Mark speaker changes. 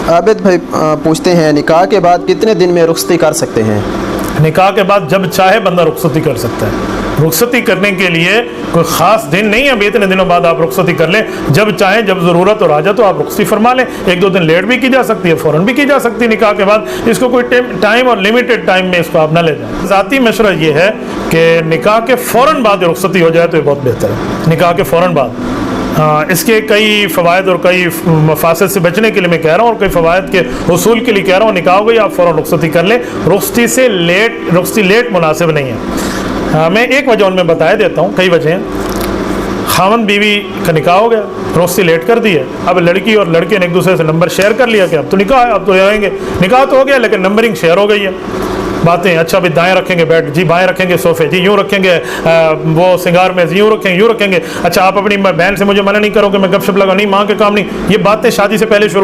Speaker 1: आबिद भाई पूछते हैं, निकाह के बाद कितने दिन में रुखसती कर सकते हैं?
Speaker 2: निकाह के बाद जब चाहे बंदा रुखसती कर सकता है। रुखसती करने के लिए कोई ख़ास दिन नहीं है, इतने दिनों बाद आप रुखसती कर लें, जब चाहें, जब ज़रूरत और हाजत तो आप रुखसती फरमा लें। एक दो दिन लेट भी की जा सकती है, फ़ौरन भी की जा सकती है निकाह के बाद। इसको कोई टाइम और लिमिटेड टाइम में इसको आप ना ले जाएं। ज़ाती मशवरा ये है कि निकाह के फ़ौरन बाद रुखसती हो जाए तो ये बहुत बेहतर है, निकाह के फ़ौरन बाद। हाँ, इसके कई फ़वायद और कई मफासद से बचने के लिए मैं कह रहा हूँ, और कई फ़वायद के हुसूल के लिए कह रहा हूँ, निकाह हो गई आप फ़ौरन रुखसती कर लें। रुखसती लेट मुनासिब नहीं है। हाँ, मैं एक वजह उनमें बताया देता हूँ, कई वजह हैं। खावंद बीवी का निकाह हो गया, रुखसती लेट कर दी है, अब लड़की और लड़के ने एक दूसरे से नंबर शेयर कर लिया कि अब तो निकाह है, अब तो रहेंगे। निकाह तो हो गया लेकिन नंबरिंग शेयर हो गई है। बातें, अच्छा भी दाएं रखेंगे बेड जी, बाएं रखेंगे सोफे जी, यूँ रखेंगे वो सिंगार में यूँ रखेंगे। अच्छा, आप अपनी बहन से मुझे मना नहीं करोगे मैं गपशप लगा, नहीं, माँ के काम नहीं। ये बातें शादी से पहले शुरू